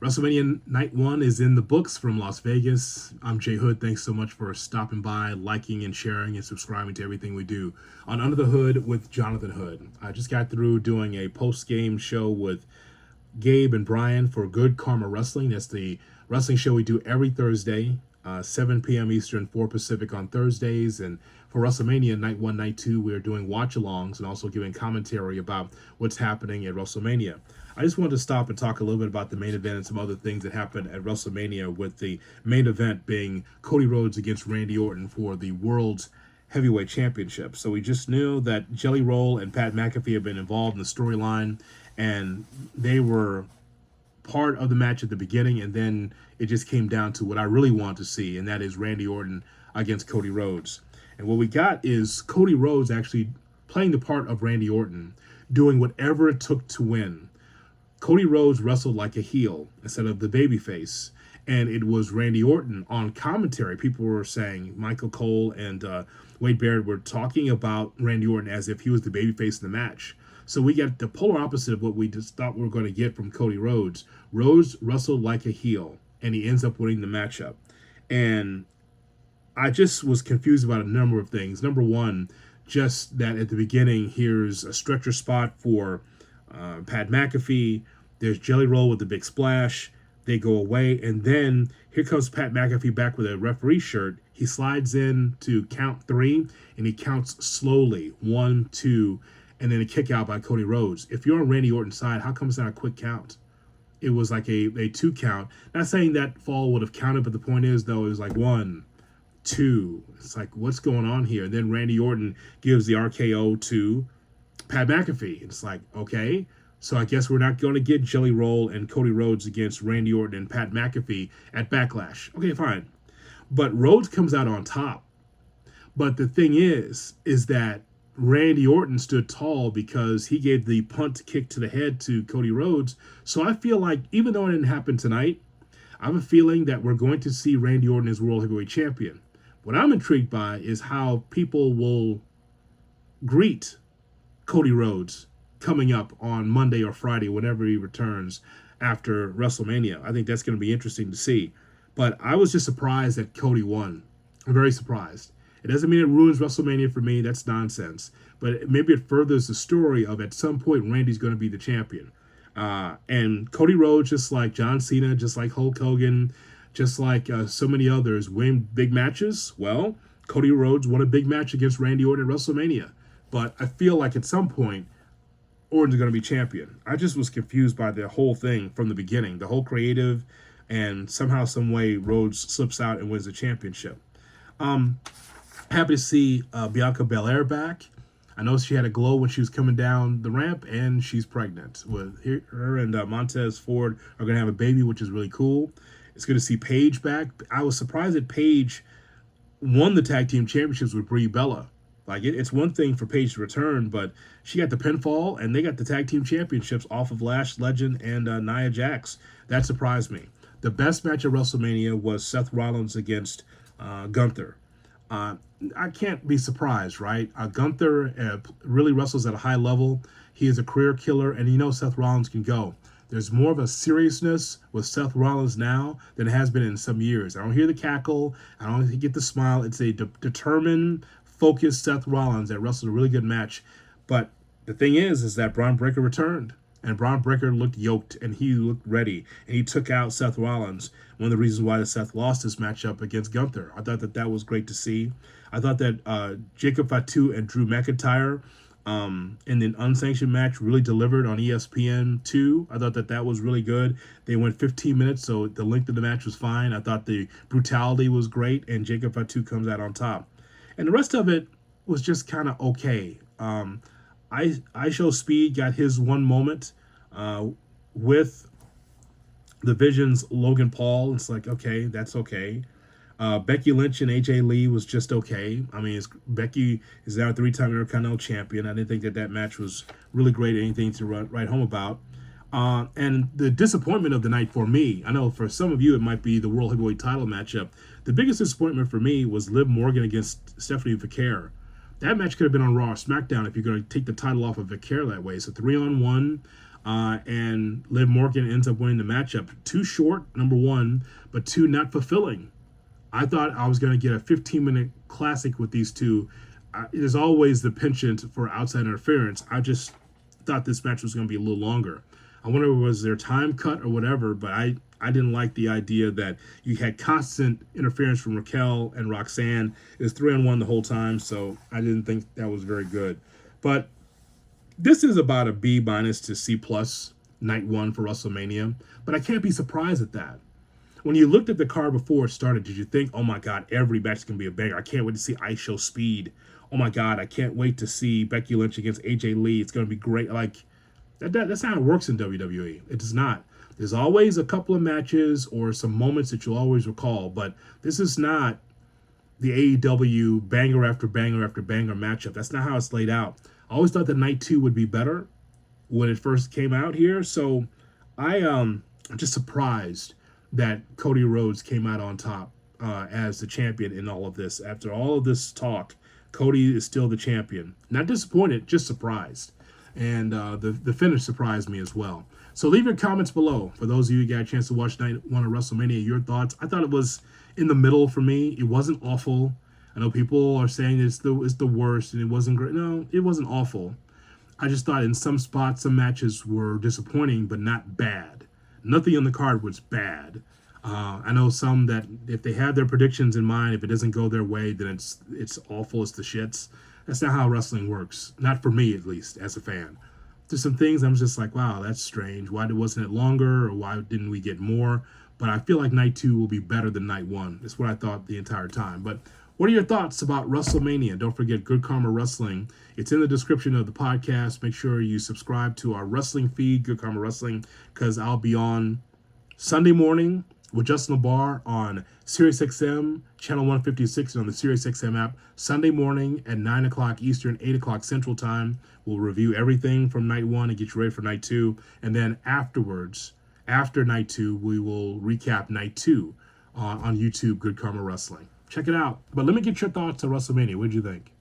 WrestleMania Night 1 is in the books from Las Vegas. I'm Jay Hood. Thanks so much for stopping by, liking and sharing and subscribing to everything we do on Under the Hood with Jonathan Hood. I just got through doing a post-game show with Gabe and Brian for Good Karma Wrestling. That's the wrestling show we do every Thursday, 7 p.m. Eastern, 4 Pacific on Thursdays. And for WrestleMania Night 1, Night 2, we're doing watch-alongs and also giving commentary about what's happening at WrestleMania. I just wanted to stop and talk a little bit about the main event and some other things that happened at WrestleMania, with the main event being Cody Rhodes against Randy Orton for the World's Heavyweight Championship. So we just knew that Jelly Roll and Pat McAfee have been involved in the storyline, and they were part of the match at the beginning, and then it just came down to what I really want to see, and that is Randy Orton against Cody Rhodes. And what we got is Cody Rhodes actually playing the part of Randy Orton, doing whatever it took to win. Cody Rhodes wrestled like a heel instead of the babyface, and it was Randy Orton on commentary. People were saying, Michael Cole and Wade Barrett were talking about Randy Orton as if he was the babyface in the match. So we got the polar opposite of what we just thought we were going to get from Cody Rhodes. Rhodes wrestled like a heel, and he ends up winning the matchup. And I just was confused about a number of things. Number one, just that at the beginning, here's a stretcher spot for Pat McAfee. There's Jelly Roll with the big splash. They go away, and then here comes Pat McAfee back with a referee shirt. He slides in to count 3, and he counts slowly, 1, 2, and then a kick out by Cody Rhodes. If you're on Randy Orton's side, how come it's not a quick count? It was like a 2 count. Not saying that fall would have counted, but the point is, though, it was like 1, 2. It's like, what's going on here? And then Randy Orton gives the RKO to Pat McAfee. It's like, okay, so I guess we're not going to get Jelly Roll and Cody Rhodes against Randy Orton and Pat McAfee at Backlash. Okay, fine. But Rhodes comes out on top. But the thing is that Randy Orton stood tall because he gave the punt kick to the head to Cody Rhodes. So I feel like, even though it didn't happen tonight, I have a feeling that we're going to see Randy Orton as World Heavyweight Champion. What I'm intrigued by is how people will greet Cody Rhodes coming up on Monday or Friday, whenever he returns after WrestleMania. I think that's going to be interesting to see. But I was just surprised that Cody won. I'm very surprised. It doesn't mean it ruins WrestleMania for me. That's nonsense. But maybe it furthers the story of, at some point, Randy's going to be the champion. And Cody Rhodes, just like John Cena, just like Hulk Hogan, just like so many others, win big matches. Well, Cody Rhodes won a big match against Randy Orton at WrestleMania. But I feel like at some point, Orton's going to be champion. I just was confused by the whole thing from the beginning, the whole creative, and somehow, some way, Rhodes slips out and wins the championship. Happy to see Bianca Belair back. I know she had a glow when she was coming down the ramp, and she's pregnant. With her and Montez Ford are going to have a baby, which is really cool. It's good to see Paige back. I was surprised that Paige won the tag team championships with Brie Bella. Like, it's one thing for Paige to return, but she got the pinfall, and they got the tag team championships off of Lash Legend and Nia Jax. That surprised me. The best match at WrestleMania was Seth Rollins against Gunther. I can't be surprised, right? Gunther really wrestles at a high level. He is a career killer, and you know Seth Rollins can go. There's more of a seriousness with Seth Rollins now than it has been in some years. I don't hear the cackle. I don't get the smile. It's a determined, focused Seth Rollins that wrestled a really good match. But the thing is that Braun Breaker returned, and Braun Breaker looked yoked, and he looked ready, and he took out Seth Rollins. One of the reasons why Seth lost this matchup against Gunther. I thought that was great to see. I thought that Jacob Fatu and Drew McIntyre in the unsanctioned match really delivered on ESPN2. I thought that was really good. They went 15 minutes, so the length of the match was fine. I thought the brutality was great, and Jacob Fatu comes out on top. And the rest of it was just kind of okay. IShowSpeed got his one moment with the Vision's Logan Paul. It's like, okay, that's okay. Becky Lynch and AJ Lee was just okay. I mean, Becky is now a 3-time Intercontinental Champion. I didn't think that match was really great, anything to write home about. And the disappointment of the night for me, I know for some of you it might be the World Heavyweight title matchup. The biggest disappointment for me was Liv Morgan against Stephanie Vaquer. That match could have been on Raw or SmackDown if you're going to take the title off of Vaquer that way. So 3-on-1. And Liv Morgan ends up winning the matchup. Too short, number one, but two, not fulfilling. I thought I was going to get a 15-minute classic with these two. There's always the penchant for outside interference. I just thought this match was going to be a little longer. I wonder was there time cut or whatever, but I didn't like the idea that you had constant interference from Raquel and Roxanne. It was 3-on-1 the whole time, so I didn't think that was very good. But this is about a B- to C+ night one for WrestleMania, but I can't be surprised at that. When you looked at the card before it started, did you think, oh my God, every match is going to be a banger. I can't wait to see Ice Show Speed. Oh my God, I can't wait to see Becky Lynch against AJ Lee. It's going to be great. Like, that's not how it works in WWE. It does not. There's always a couple of matches or some moments that you'll always recall, but this is not the AEW banger after banger after banger matchup. That's not how it's laid out. I always thought that night two would be better when it first came out here, so I'm just surprised that Cody Rhodes came out on top as the champion in all of this. After all of this talk, Cody is still the champion. Not disappointed, just surprised. And the finish surprised me as well. So leave your comments below. For those of you who got a chance to watch night one of WrestleMania, your thoughts. I thought it was in the middle for me. It wasn't awful. I know people are saying it's the worst and it wasn't great. No, it wasn't awful. I just thought in some spots, some matches were disappointing, but not bad. Nothing on the card was bad. I know some that if they have their predictions in mind, if it doesn't go their way, then it's awful. It's the shits. That's not how wrestling works. Not for me, at least, as a fan. There's some things I'm just like, wow, that's strange. Why wasn't it longer, or why didn't we get more? But I feel like night two will be better than night one. That's what I thought the entire time. But what are your thoughts about WrestleMania? Don't forget Good Karma Wrestling. It's in the description of the podcast. Make sure you subscribe to our wrestling feed, Good Karma Wrestling, because I'll be on Sunday morning with Justin LaBar on SiriusXM, channel 156, and on the SiriusXM app. Sunday morning at 9 o'clock Eastern, 8 o'clock Central Time. We'll review everything from night one and get you ready for night two. And then afterwards, after night two, we will recap night two on YouTube, Good Karma Wrestling. Check it out. But let me get your thoughts on WrestleMania. What did you think?